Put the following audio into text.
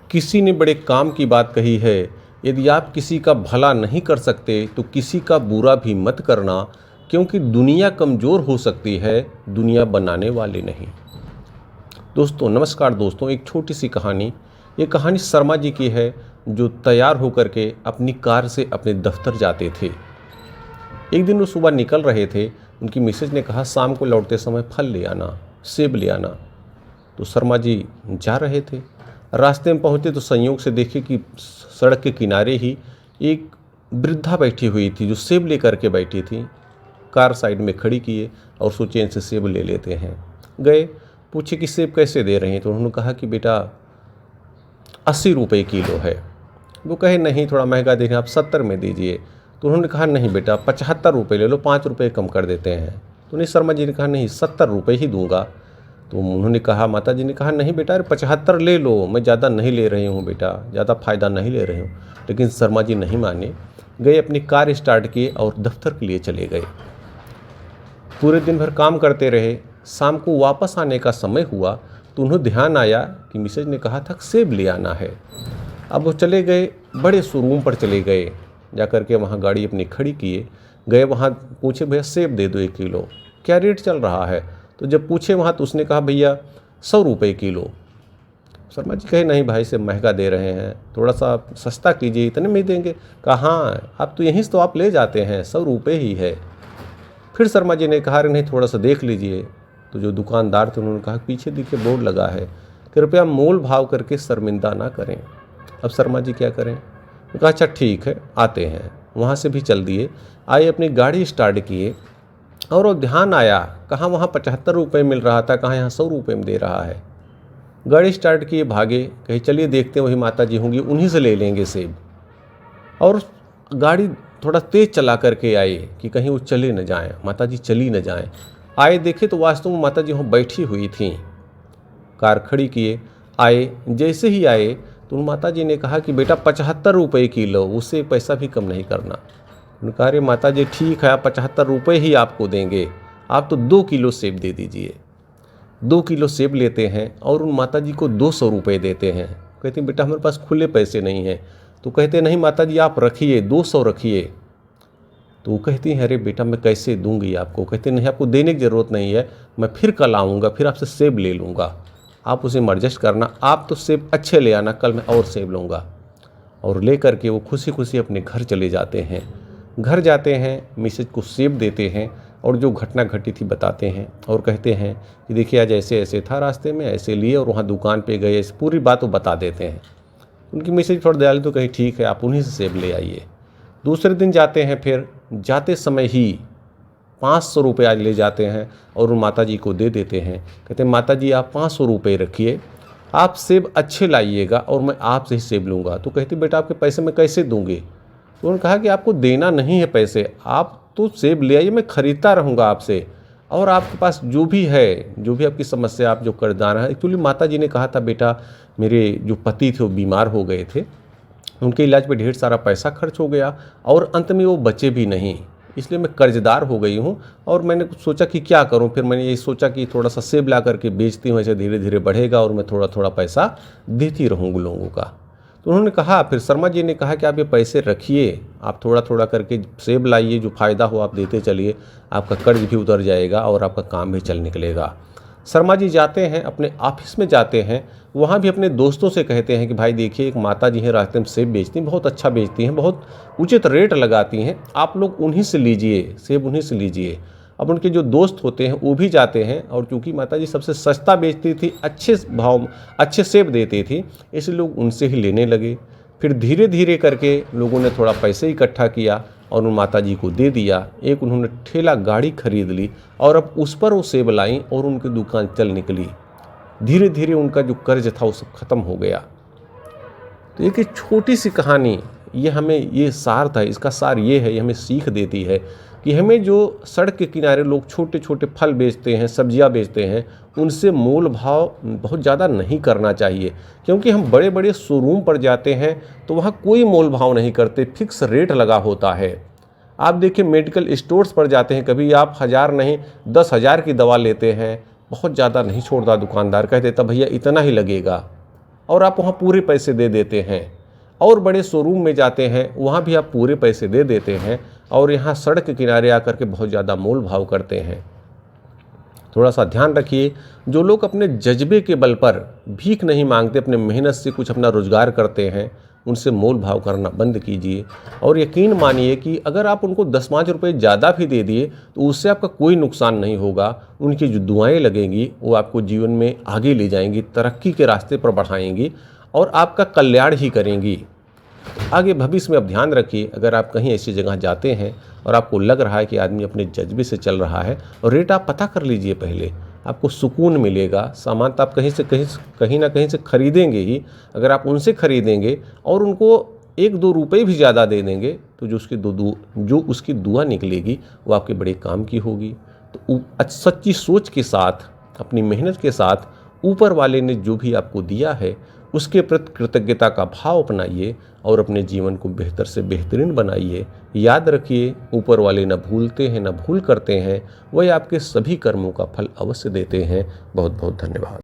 किसी ने बड़े काम की बात कही है, यदि आप किसी का भला नहीं कर सकते तो किसी का बुरा भी मत करना, क्योंकि दुनिया कमज़ोर हो सकती है, दुनिया बनाने वाले नहीं। दोस्तों नमस्कार दोस्तों, एक छोटी सी कहानी। ये कहानी शर्मा जी की है, जो तैयार होकर के अपनी कार से अपने दफ्तर जाते थे। एक दिन वो सुबह निकल रहे थे, उनकी मिसेज ने कहा शाम को लौटते समय फल ले आना, सेब ले आना। तो शर्मा जी जा रहे थे। रास्ते में पहुँचे तो संयोग से देखे कि सड़क के किनारे ही एक वृद्धा बैठी हुई थी, जो सेब लेकर के बैठी थी। कार साइड में खड़ी किए और सोचे इनसे सेब ले लेते हैं। गए, पूछे कि सेब कैसे दे रहे हैं, तो उन्होंने कहा कि बेटा 80 रुपये किलो है। वो कहे नहीं, थोड़ा महंगा दे रहे हैं, आप 70 में दीजिए। तो उन्होंने कहा नहीं बेटा 75 रुपये ले लो, 5 रुपये कम कर देते हैं। तो नहीं, शर्मा जी ने कहा नहीं 70 रुपये ही दूंगा। तो उन्होंने कहा, माता जी ने कहा नहीं बेटा, अरे 75 ले लो, मैं ज़्यादा नहीं ले रही हूँ बेटा, ज़्यादा फ़ायदा नहीं ले रही हूँ। लेकिन शर्मा जी नहीं माने, गए अपनी कार स्टार्ट किए और दफ्तर के लिए चले गए। पूरे दिन भर काम करते रहे। शाम को वापस आने का समय हुआ तो उन्हें ध्यान आया कि मिसेज ने कहा था सेब ले आना है। अब वो चले गए, बड़े शोरूम पर चले गए। जा कर के वहाँ गाड़ी अपनी खड़ी किए, गए वहाँ पूछे भैया सेब दे दो 1 किलो, क्या रेट चल रहा है। तो जब पूछे वहाँ तो उसने कहा भैया 100 रुपये किलो। शर्मा जी कहे नहीं भाई, से महंगा दे रहे हैं, थोड़ा सा सस्ता कीजिए, इतने में देंगे। कहा हाँ, आप तो यहीं से तो आप ले जाते हैं, 100 रुपये ही है। फिर शर्मा जी ने कहा अरे नहीं, थोड़ा सा देख लीजिए। तो जो दुकानदार थे उन्होंने कहा पीछे देखिए बोर्ड लगा है, कृपया मोल भाव करके शर्मिंदा ना करें। अब शर्मा जी क्या करें। कहा अच्छा ठीक है, आते हैं। वहाँ से भी चल दिए, आए अपनी गाड़ी स्टार्ट किए और वो ध्यान आया कहाँ वहाँ 75 रुपये मिल रहा था, कहाँ यहाँ 100 रुपये में दे रहा है। गाड़ी स्टार्ट किए, भागे, कहीं चलिए देखते हैं वही माता जी होंगी, उन्हीं से ले लेंगे सेब। और गाड़ी थोड़ा तेज़ चला करके आए कि कहीं वो चले न जाएं, माता जी चली न जाएं। आए देखे तो वास्तव में माता जी वहाँ बैठी हुई थीं। कार खड़ी किए, आए, जैसे ही आए तो माता जी ने कहा कि बेटा 75 रुपये किलो, उससे पैसा भी कम नहीं करना। उन्होंने कहा अरे माता जी ठीक है, आप 75 रुपये ही आपको देंगे, आप तो 2 किलो सेब दे दीजिए। 2 किलो सेब लेते हैं और उन माता जी को 200 रुपये देते हैं। कहते हैं बेटा हमारे पास खुले पैसे नहीं हैं। तो कहते नहीं माता जी आप रखिए, 200 रखिए। तो वो कहती हैं अरे बेटा मैं कैसे दूंगी आपको। कहते नहीं, आपको देने की ज़रूरत नहीं है, मैं फिर कल आऊँगा, फिर आपसे सेब ले लूँगा, आप उसे एडजस्ट करना, आप तो सेब अच्छे ले आना, कल मैं और सेब लूँगा। और ले करके वो खुशी खुशी अपने घर चले जाते हैं। घर जाते हैं, मिसेज को सेब देते हैं और जो घटना घटी थी बताते हैं और कहते हैं कि देखिए आज ऐसे ऐसे था, रास्ते में ऐसे लिए और वहाँ दुकान पे गए, इस पूरी बात वो बता देते हैं। उनकी मिसेज थोड़ा दयालु तो कही ठीक है, आप उन्हीं से सेब ले आइए। दूसरे दिन जाते हैं, फिर जाते समय ही 500 रुपये आज ले जाते हैं और उन माता जी को दे देते हैं। कहते हैं माता जी आप 500 रुपये रखिए, आप सेब अच्छे लाइएगा और मैं आपसे ही सेब लूँगा। तो कहती बेटा आपके पैसे मैं कैसे दूँगी। तो उन्होंने कहा कि आपको देना नहीं है पैसे, आप तो सेब ले आइए, मैं ख़रीदता रहूँगा आपसे, और आपके पास जो भी है, जो भी आपकी समस्या, आप जो कर्जदार हैं। एक्चुअली माता जी ने कहा था बेटा मेरे जो पति थे वो बीमार हो गए थे, उनके इलाज पे ढेर सारा पैसा खर्च हो गया और अंत में वो बचे भी नहीं, इसलिए मैं कर्जदार हो गई हूँ। और मैंने कुछ सोचा कि क्या करूँ, फिर मैंने ये सोचा कि थोड़ा सा सेब ला करके बेचती हूँ, ऐसे धीरे धीरे बढ़ेगा और मैं थोड़ा थोड़ा पैसा देती रहूँगी लोगों का। तो उन्होंने कहा, फिर शर्मा जी ने कहा कि आप ये पैसे रखिए, आप थोड़ा थोड़ा करके सेब लाइए, जो फ़ायदा हो आप देते चलिए, आपका कर्ज भी उतर जाएगा और आपका काम भी चल निकलेगा। शर्मा जी जाते हैं, अपने ऑफिस में जाते हैं, वहाँ भी अपने दोस्तों से कहते हैं कि भाई देखिए एक माता जी हैं, रास्ते में सेब बेचती हैं, बहुत अच्छा बेचती हैं, बहुत उचित रेट लगाती हैं, आप लोग उन्हीं से लीजिए, सेब उन्हीं से लीजिए। अब उनके जो दोस्त होते हैं वो भी जाते हैं, और चूँकि माता जी सबसे सस्ता बेचती थी, अच्छे भाव अच्छे सेब देती थी, इसलिए लोग उनसे ही लेने लगे। फिर धीरे धीरे करके लोगों ने थोड़ा पैसे इकट्ठा किया और उन माता जी को दे दिया। एक उन्होंने ठेला गाड़ी खरीद ली और अब उस पर वो सेब लाई और उनकी दुकान चल निकली। धीरे धीरे उनका जो कर्ज था वो सब ख़त्म हो गया। तो एक छोटी सी कहानी, ये हमें ये सार था, इसका सार ये है, ये हमें सीख देती है कि हमें जो सड़क के किनारे लोग छोटे छोटे फल बेचते हैं, सब्जियां बेचते हैं, उनसे मोल भाव बहुत ज़्यादा नहीं करना चाहिए। क्योंकि हम बड़े बड़े शोरूम पर जाते हैं तो वहाँ कोई मोल भाव नहीं करते, फिक्स रेट लगा होता है। आप देखिए मेडिकल स्टोर्स पर जाते हैं, कभी आप 1000 नहीं 10,000 की दवा लेते हैं, बहुत ज़्यादा नहीं छोड़ता दुकानदार, कह देता भैया इतना ही लगेगा। और आप वहाँ पूरे पैसे दे देते हैं, और बड़े शोरूम में जाते हैं वहाँ भी आप पूरे पैसे दे देते हैं, और यहाँ सड़क के किनारे आकर के बहुत ज़्यादा मोल भाव करते हैं। थोड़ा सा ध्यान रखिए, जो लोग अपने जज्बे के बल पर भीख नहीं मांगते, अपने मेहनत से कुछ अपना रोजगार करते हैं, उनसे मोल भाव करना बंद कीजिए। और यकीन मानिए कि अगर आप उनको 10-5 रुपये ज़्यादा भी दे दिए तो उससे आपका कोई नुकसान नहीं होगा। उनकी जो दुआएं लगेंगी वो आपको जीवन में आगे ले जाएंगी, तरक्की के रास्ते पर बढ़ाएंगी और आपका कल्याण ही करेंगी। आगे भविष्य में आप ध्यान रखिए, अगर आप कहीं ऐसी जगह जाते हैं और आपको लग रहा है कि आदमी अपने जज्बे से चल रहा है, और रेट आप पता कर लीजिए पहले, आपको सुकून मिलेगा। सामान तो आप कहीं ना कहीं से खरीदेंगे ही। अगर आप उनसे खरीदेंगे और उनको 1-2 रुपये भी ज़्यादा दे देंगे तो जो उसकी दुआ निकलेगी वो आपके बड़े काम की होगी। तो सच्ची सोच के साथ, अपनी मेहनत के साथ ऊपर वाले ने जो भी आपको दिया है उसके प्रति कृतज्ञता का भाव अपनाइए और अपने जीवन को बेहतर से बेहतरीन बनाइए। याद रखिए, ऊपर वाले न भूलते हैं न भूल करते हैं, वही आपके सभी कर्मों का फल अवश्य देते हैं। बहुत बहुत धन्यवाद।